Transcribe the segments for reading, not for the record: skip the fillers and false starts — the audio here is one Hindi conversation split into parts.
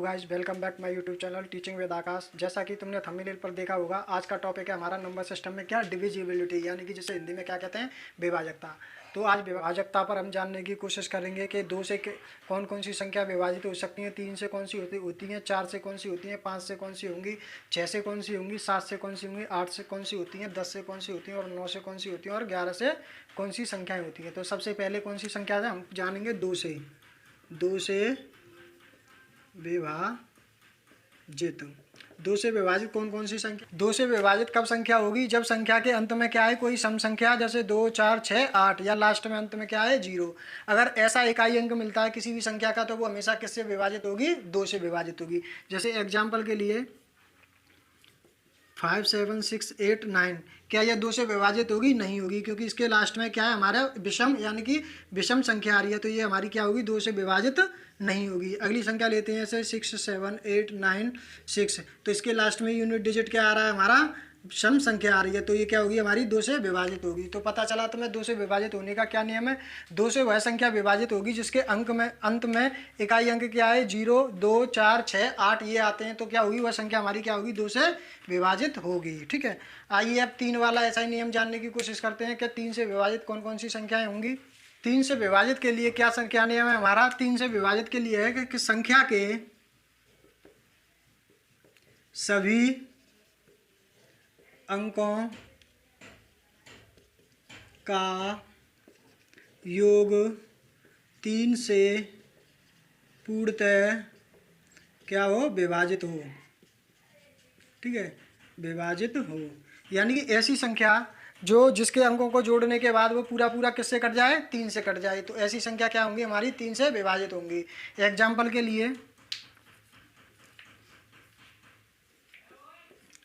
Guys, welcome back my YouTube channel teaching with Akash. जैसा कि तुमने थंबनेल पर देखा होगा, आज का टॉपिक है हमारा नंबर सिस्टम में क्या डिविजिबिलिटी, यानी कि जिसे हिंदी में क्या कहते हैं, विभाजकता। तो आज विभाजकता पर हम जानने की कोशिश करेंगे कि दो से कौन कौन सी संख्या विभाजित हो सकती हैं, तीन से कौन सी होती हैं, चार से कौन सी होती हैं, पाँच से कौन सी होंगी, छः से कौन सी होंगी, सात से कौन सी होंगी, आठ से कौन सी होती हैं, 10 से कौन सी होती हैं और 9 से कौन सी होती हैं और 11 से कौन सी संख्याएँ होती हैं। तो सबसे पहले कौन सी संख्या है हम जानेंगे, दो से विभाजित। दो से विभाजित कौन कौन सी संख्या, दो से विभाजित कब संख्या होगी, जब संख्या के अंत में क्या है, कोई सम संख्या, जैसे 2, 4, 6, 8, या लास्ट में अंत में क्या है, 0। अगर ऐसा इकाई अंक मिलता है किसी भी संख्या का, तो वो हमेशा किससे विभाजित होगी, 2 से विभाजित होगी। जैसे एग्जाम्पल के लिए 5, 7, 6, 8, 9, क्या यह 2 से विभाजित होगी, नहीं होगी, क्योंकि इसके लास्ट में क्या है, हमारा विषम, यानी कि विषम संख्या आ रही है, तो ये हमारी क्या होगी, 2 से विभाजित नहीं होगी। अगली संख्या लेते हैं, जैसे 6, 7, 8, 9, 6, तो इसके लास्ट में यूनिट डिजिट क्या आ रहा है, हमारा सम संख्या आ रही है, तो ये क्या होगी, हमारी 2 से विभाजित होगी। तो पता चला तुम्हें 2 से विभाजित होने का क्या नियम है। 2 से वह संख्या विभाजित होगी जिसके अंत में इकाई अंक क्या है, 0, 2, 4, 6, 8 ये आते हैं, तो क्या होगी, वह संख्या हमारी क्या होगी, 2 से विभाजित होगी। ठीक है, आइए अब 3 वाला ऐसा ही नियम जानने की कोशिश करते हैं कि 3 से विभाजित कौन कौन सी संख्याएं होंगी। 3 से विभाजित के लिए क्या संख्या नियम है हमारा, 3 से विभाजित के लिए है कि संख्या के सभी अंकों का योग 3 से पूर्णतः क्या हो, विभाजित हो। ठीक है, विभाजित हो, यानी कि ऐसी संख्या जो जिसके अंकों को जोड़ने के बाद वो पूरा पूरा किससे कट जाए, 3 से कट जाए, तो ऐसी संख्या क्या होंगी, हमारी 3 से विभाजित होंगी। एग्जाम्पल के लिए,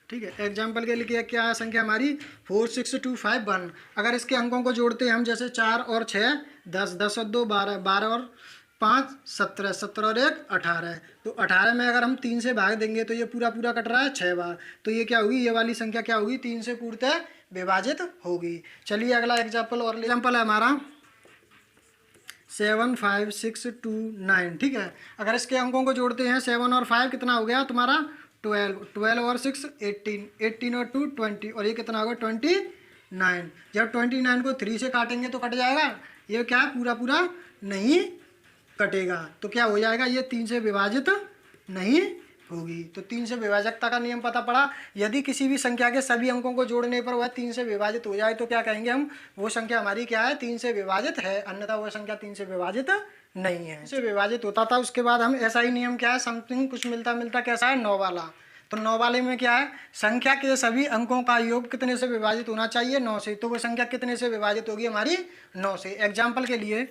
ठीक है, एग्जाम्पल के लिए क्या संख्या हमारी 4, 6, 2, 5, 1। अगर इसके अंकों को जोड़ते हैं हम, जैसे 4 और 6 10, 10 और 2 12, 12 और 5 17, 17 और 1 18, तो 18 में अगर हम 3 से भाग देंगे तो ये पूरा पूरा कट रहा है 6 बार, तो ये क्या होगी, ये वाली संख्या क्या होगी, 3 से पूर्णतः विभाजित होगी। चलिए अगला एग्जाम्पल और एग्जाम्पल है हमारा 7, 5, 6, 2, 9। ठीक है, अगर इसके अंकों को जोड़ते हैं 7 और 5 कितना हो गया तुम्हारा 12, 12 और 6 18, 18 और 2 20, और ये कितना होगा 29। जब 29 को 3 से काटेंगे तो कट जाएगा, ये क्या पूरा पूरा नहीं कटेगा, तो क्या हो जाएगा, ये 3 से विभाजित नहीं होगी। तो 3 से विभाजकता का नियम पता पड़ा। यदि किसी भी संख्या के सभी अंकों को जोड़ने पर वह 3 से विभाजित हो जाए तो क्या कहेंगे हम, वो संख्या हमारी क्या है, 3 से विभाजित है, अन्यथा वह संख्या 3 से विभाजित नहीं है। से विभाजित होता था, उसके बाद हम ऐसा ही नियम क्या है, समथिंग कुछ मिलता मिलता कैसा है, 9 वाला। तो 9 वाले में क्या है, संख्या के सभी अंकों का योग कितने से विभाजित होना चाहिए, 9 से, तो वो संख्या कितने से विभाजित होगी, हमारी 9 से। एग्जाम्पल के लिए,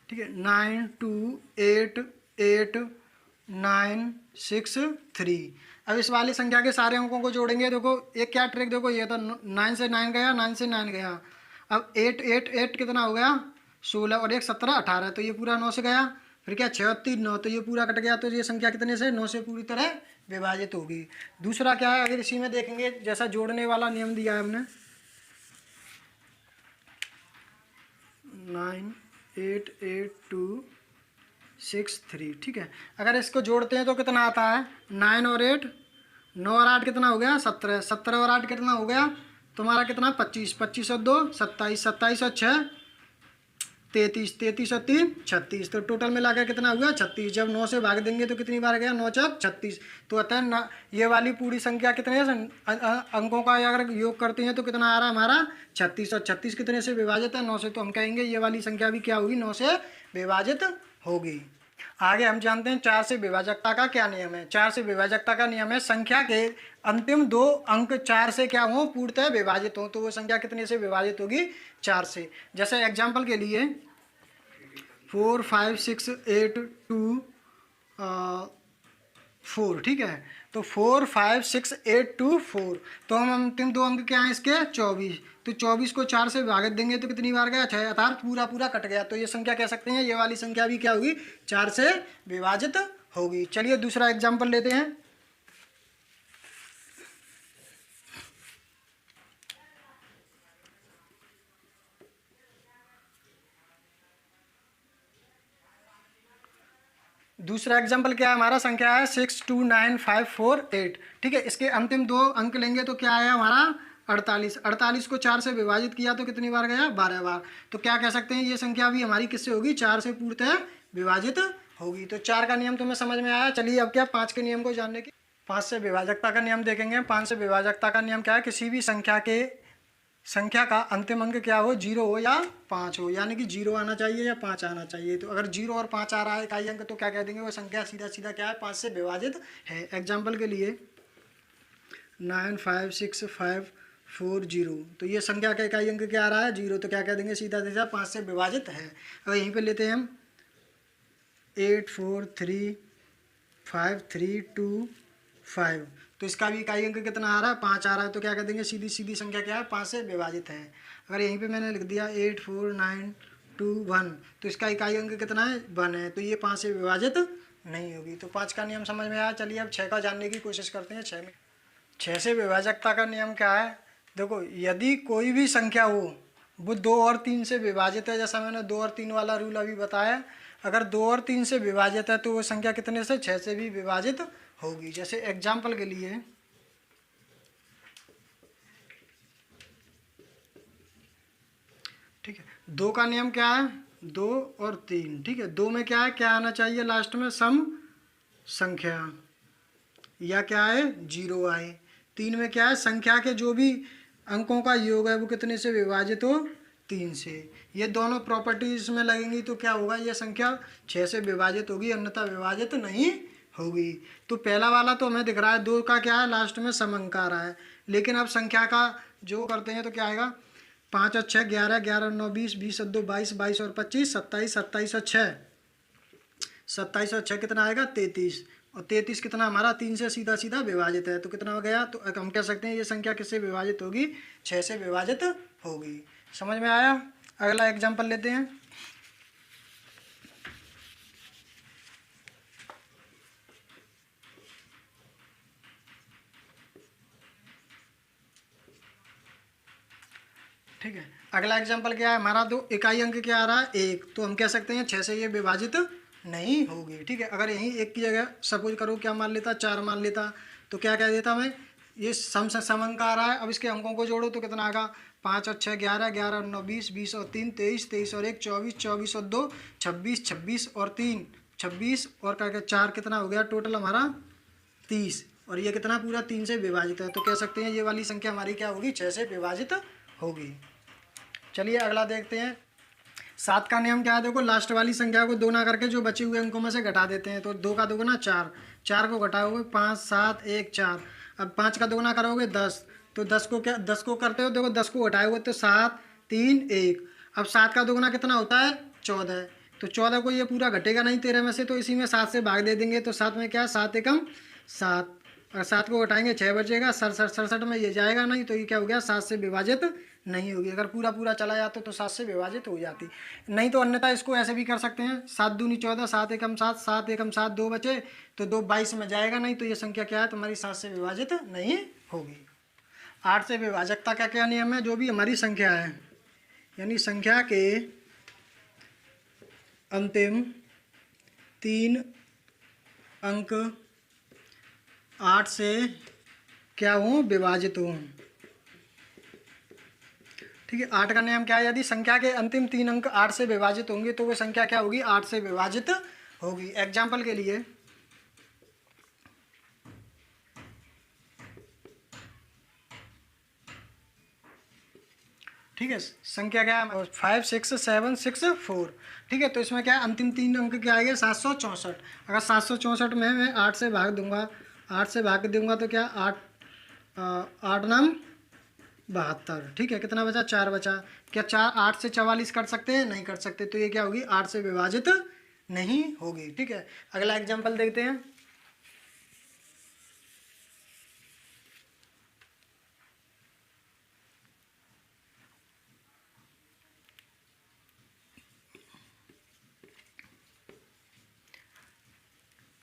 ठीक है, 9, 2, 8, 8, 9, 6, 3। अब इस वाली संख्या के सारे अंकों को जोड़ेंगे, देखो एक क्या ट्रिक, देखो ये तो 9 से 9 गया, 9 से 9 गया, अब 8, 8, 8 कितना हो गया 16, और 1 17, 18, तो ये पूरा 9 से गया, फिर क्या 6 और 3 9, तो ये पूरा कट गया, तो ये संख्या कितने से, 9 से पूरी तरह विभाजित होगी। दूसरा क्या है, अगर इसी में देखेंगे, जैसा जोड़ने वाला नियम दिया है हमने, 9, 8, 8, 2, 6, 3। ठीक है, अगर इसको जोड़ते हैं तो कितना आता है, 9 और 8, 9 और 8 कितना हो गया 17, 17 और 8 कितना हो गया तुम्हारा कितना 25, 25 और 2 27, 27 और 6 33, 33 और 3 36, तो टोटल मिला के कितना हुआ 36। जब 9 से भाग देंगे तो कितनी बार गया, 9 चौक 36, तो अतः ये वाली पूरी संख्या कितने अंकों का अगर योग करते हैं तो कितना आ रहा है हमारा 36, और 36 कितने से विभाजित है, 9 से, तो हम कहेंगे ये वाली संख्या भी क्या होगी, 9 से विभाजित होगी। आगे हम जानते हैं 4 से विभाजकता का क्या नियम है। 4 से विभाजकता का नियम है, संख्या के अंतिम 2 अंक 4 से क्या हो, पूर्णतः विभाजित हो, तो वो संख्या कितने से विभाजित होगी, 4 से। जैसे एग्जाम्पल के लिए 4, 5, 6, 8, 2, 4। ठीक है, तो 4, 5, 6, 8, 2, 4, तो हम अंतिम 2 अंक क्या हैं इसके 24, तो 24 को 4 से विभाजित देंगे तो कितनी बार गया 6, अर्थात पूरा पूरा कट गया, तो ये संख्या कह सकते हैं ये वाली संख्या भी क्या होगी, 4 से विभाजित होगी। चलिए दूसरा एग्जाम्पल लेते हैं, दूसरा एग्जाम्पल क्या है हमारा, संख्या है 629548। ठीक है, इसके अंतिम दो अंक लेंगे तो क्या आया हमारा 48। 48 को 4 से विभाजित किया तो कितनी बार गया, 12 बार। तो क्या कह सकते हैं, ये संख्या भी हमारी किससे होगी, 4 से पूर्णतः विभाजित होगी। तो 4 का नियम तुम्हें समझ में आया। चलिए अब क्या 5 के नियम को जानने की, 5 से विभाजकता का नियम देखेंगे। 5 से विभाजकता का नियम क्या है, किसी भी संख्या का अंतिम अंक क्या हो, 0 हो या 5 हो, यानी कि 0 आना चाहिए या 5 आना चाहिए। तो अगर 0 और 5 आ रहा है इकाई अंक तो क्या कह देंगे, वो संख्या सीधा सीधा क्या है, 5 से विभाजित है। एग्जाम्पल के लिए 95654 तो ये संख्या का इकाई अंक क्या आ रहा है, 0। तो क्या कह देंगे, सीधा सीधा 5 से विभाजित है। अब यहीं पे लेते हैं हम 843532 तो इसका भी इकाई अंक कितना आ रहा है, 5 आ रहा है। तो क्या कह देंगे, सीधी सीधी संख्या क्या है, 5 से विभाजित है। अगर यहीं पे मैंने लिख दिया 84921 तो इसका इकाई अंक कितना है, 1 है। तो ये 5 से विभाजित नहीं होगी। तो 5 का नियम समझ में आया। चलिए अब 6 का जानने की कोशिश करते हैं। 6 से विभाजकता का नियम क्या है, देखो यदि कोई भी संख्या हो वो 2 और 3 से विभाजित है, जैसा मैंने 2 और 3 वाला रूल अभी बताया, अगर 2 और 3 से विभाजित है तो वो संख्या कितने से, 6 से भी विभाजित होगी। जैसे एग्जाम्पल के लिए ठीक है, 2 का नियम क्या है, 2 और 3। ठीक है, 2 में क्या है, क्या आना चाहिए लास्ट में, सम संख्या, या क्या है, 0 आए। 3 में क्या है, संख्या के जो भी अंकों का योग है वो कितने से विभाजित हो, 3 से। ये दोनों प्रॉपर्टीज में लगेंगी तो क्या होगा, ये संख्या 6 से विभाजित होगी, अन्यथा विभाजित नहीं होगी। तो पहला वाला तो हमें दिख रहा है, 2 का क्या है, लास्ट में सम अंक आ रहा है। लेकिन अब संख्या का जो करते हैं तो क्या आएगा, 5 और 6 11, 11 और 9 20, 20 और 2 22, 22 और 25 27, 27 और 6 27 और 6 कितना आएगा, 33। और 33 कितना हमारा, 3 से सीधा सीधा विभाजित है। तो कितना हो गया, तो हम कह सकते हैं ये संख्या किससे विभाजित होगी, 6 से विभाजित होगी। समझ में आया। अगला एग्जाम्पल लेते हैं। ठीक है, अगला एग्जाम्पल क्या है हमारा, दो इकाई अंक क्या आ रहा है, 1। तो हम कह सकते हैं 6 से ये विभाजित नहीं होगी। ठीक है, अगर यहीं 1 की जगह सपोज करो क्या मान लेता, 4 मान लेता, तो क्या कह देता मैं, ये सम अंक आ रहा है। अब इसके अंकों को जोड़ो तो कितना आएगा, 5 और 6 11, 11 और 9 20, 20 और 3 23, 23 और 1 24, 24 और 2 26, 26 और 3 26 और क्या 4 कितना हो गया, टोटल हमारा 30। और ये कितना पूरा 3 से विभाजित है। तो कह सकते हैं ये वाली संख्या हमारी क्या होगी, 6 से विभाजित होगी। चलिए अगला देखते हैं। 7 का नियम क्या है, देखो लास्ट वाली संख्या को दोगुना करके जो बचे हुए अंकों में से घटा देते हैं। तो 2 का दोगुना 4, 4 को घटाओगे 5 7 1 4। अब 5 का दोगुना करोगे 10, तो 10 को क्या, 10 को करते हो, देखो 10 को घटाओगे तो 7 3 1। अब 7 का दोगुना कितना होता है, 14। तो 14 को ये पूरा घटेगा नहीं 13 में से, तो इसी में 7 से भाग दे देंगे। तो 7 में क्या है, 7 एकम 7, और 7 को घटाएंगे 6 बचेगा, 67 में ये जाएगा नहीं, तो ये क्या हो गया, 7 से विभाजित नहीं होगी। अगर पूरा पूरा चला जाता तो 7 से विभाजित हो जाती। नहीं तो अन्यथा इसको ऐसे भी कर सकते हैं, 7 दूनी 14, 7 एकम 7, 7 एकम 7 2 बचे, तो 2 22 में जाएगा नहीं, तो ये संख्या क्या है, तुम्हारी 7 से विभाजित नहीं होगी। 8 से विभाजकता का क्या नियम है, जो भी हमारी संख्या है, यानी संख्या के अंतिम 3 अंक 8 से क्या हो, विभाजित हो। ठीक है, 8 का नियम क्या है, यदि संख्या के अंतिम 3 अंक 8 से विभाजित होंगे तो वो संख्या क्या होगी, 8 से विभाजित होगी। एग्जाम्पल के लिए ठीक है, संख्या क्या है, 5 6 7 6 4। ठीक है, तो इसमें क्या है, अंतिम 3 अंक क्या आएंगे, 764। अगर 764 में मैं 8 से भाग दूंगा, 8 से भाग दूंगा तो क्या, 8 नाम 72। ठीक है, कितना बचा, 4 बचा। क्या 4 8 से 44 कर सकते हैं, नहीं कर सकते, तो ये क्या होगी, 8 से विभाजित नहीं होगी। ठीक है, अगला एग्जाम्पल देखते हैं।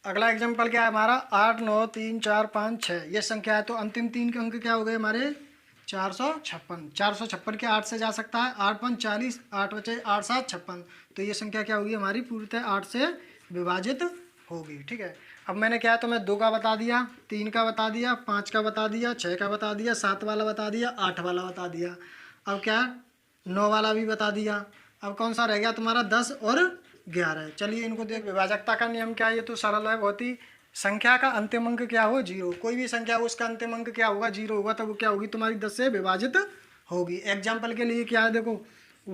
अगला एग्जाम्पल क्या है हमारा, 8 9 3 4 5 6 ये संख्या है। तो अंतिम 3 के अंक क्या हो गए हमारे, 456। 456 के 8 से जा सकता है, 8 5 40, 8 बचे 8 7 56। तो ये संख्या क्या होगी हमारी, पूर्णतः 8 से विभाजित होगी। ठीक है, अब मैंने क्या है तो मैं 2 का बता दिया, 3 का बता दिया, 5 का बता दिया, 6 का बता दिया, 7 वाला बता दिया, 8 वाला बता दिया। अब क्या 9 वाला भी बता दिया। अब कौन सा रह गया तुम्हारा 10 और 11। चलिए इनको देख, विभाजकता का नियम क्या है, ये तो सरल है बहुत ही। संख्या का अंतिम अंक क्या हो 0, कोई भी संख्या हो उसका अंतिम अंक क्या होगा 0 होगा, तो वो क्या होगी तुम्हारी 10 से विभाजित होगी। एग्जाम्पल के लिए क्या है देखो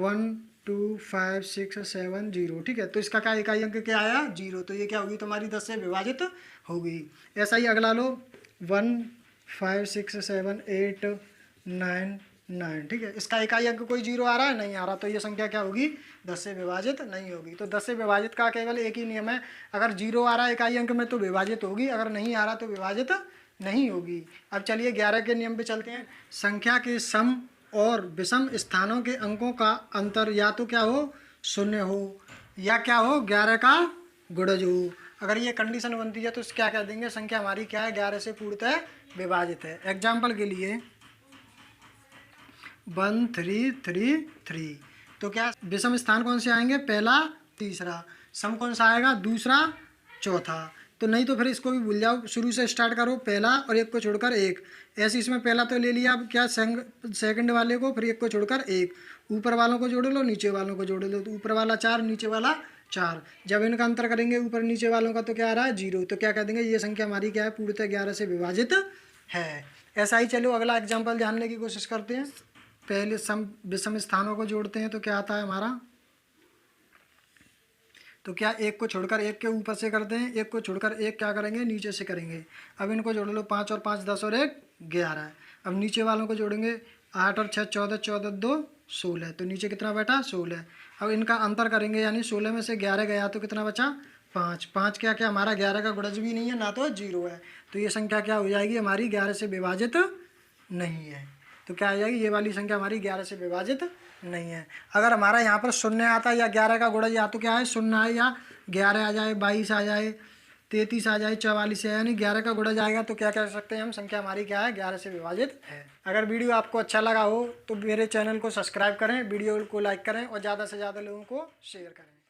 1 2 5 6 7 0। ठीक है, तो इसका क्या इकाई अंक क्या आया 0, तो ये क्या होगी तुम्हारी 10 से विभाजित होगी। ऐसा ही अगला लो 1 5 6 7 8 9 9। ठीक है, इसका इकाई अंक कोई 0 आ रहा है, नहीं आ रहा, तो ये संख्या क्या होगी 10 से विभाजित नहीं होगी। तो 10 से विभाजित का केवल एक ही नियम है, अगर 0 आ रहा है इकाई अंक में तो विभाजित होगी, अगर नहीं आ रहा तो विभाजित नहीं होगी। अब चलिए 11 के नियम पे चलते हैं। संख्या के सम और विषम स्थानों के अंकों का अंतर या तो क्या हो 0 हो या क्या हो 11 का गुणज हो। अगर ये कंडीशन बनती है तो क्या कह देंगे, संख्या हमारी क्या है 11 से पूर्णतः विभाजित है। एग्जाम्पल के लिए 1 3 3 3, तो क्या विषम स्थान कौन से आएंगे, पहला तीसरा, सम कौन सा आएगा दूसरा चौथा। तो नहीं तो फिर इसको भी भूल जाओ, शुरू से स्टार्ट करो, पहला और एक को छोड़कर एक, ऐसे इसमें पहला तो ले लिया, अब क्या सेकंड वाले को, फिर एक को छोड़कर एक, ऊपर वालों को जोड़ लो नीचे वालों को जोड़ लो, तो ऊपर वाला 4 नीचे वाला 4। जब इनका अंतर करेंगे ऊपर नीचे वालों का तो क्या आ रहा है 0, तो क्या कह देंगे ये संख्या हमारी क्या है पूर्णतः 11 से विभाजित है। ऐसा ही चलो अगला एग्जाम्पल जानने की कोशिश करते हैं। पहले सम विषम स्थानों को जोड़ते हैं तो क्या आता है हमारा, तो क्या एक को छोड़कर एक के ऊपर से करते हैं, एक को छोड़कर एक क्या करेंगे नीचे से करेंगे। अब इनको जोड़ लो 5 और 5 10 और 1 11। अब नीचे वालों को जोड़ेंगे 8 और 6 14, 14 2 16, तो नीचे कितना बैठा 16। अब इनका अंतर करेंगे यानी 16 में से 11 गया तो कितना बचा 5। 5 क्या क्या हमारा 11 का गुणज भी नहीं है ना तो 0 है, तो ये संख्या क्या हो जाएगी हमारी 11 से विभाजित नहीं है। तो क्या आ जाएगी ये वाली संख्या हमारी 11 से विभाजित नहीं है। अगर हमारा यहाँ पर 0 आता या 11 का गुणज या तो क्या है 0 आए या 11 आ जाए, 22 आ जाए, 33 आ जाए, 44 है, यानी 11 का गुणज आएगा तो क्या कह सकते हैं हम संख्या हमारी क्या है 11 से विभाजित है। अगर वीडियो आपको अच्छा लगा हो तो मेरे चैनल को सब्सक्राइब करें, वीडियो को लाइक करें और ज़्यादा से ज़्यादा लोगों को शेयर करें।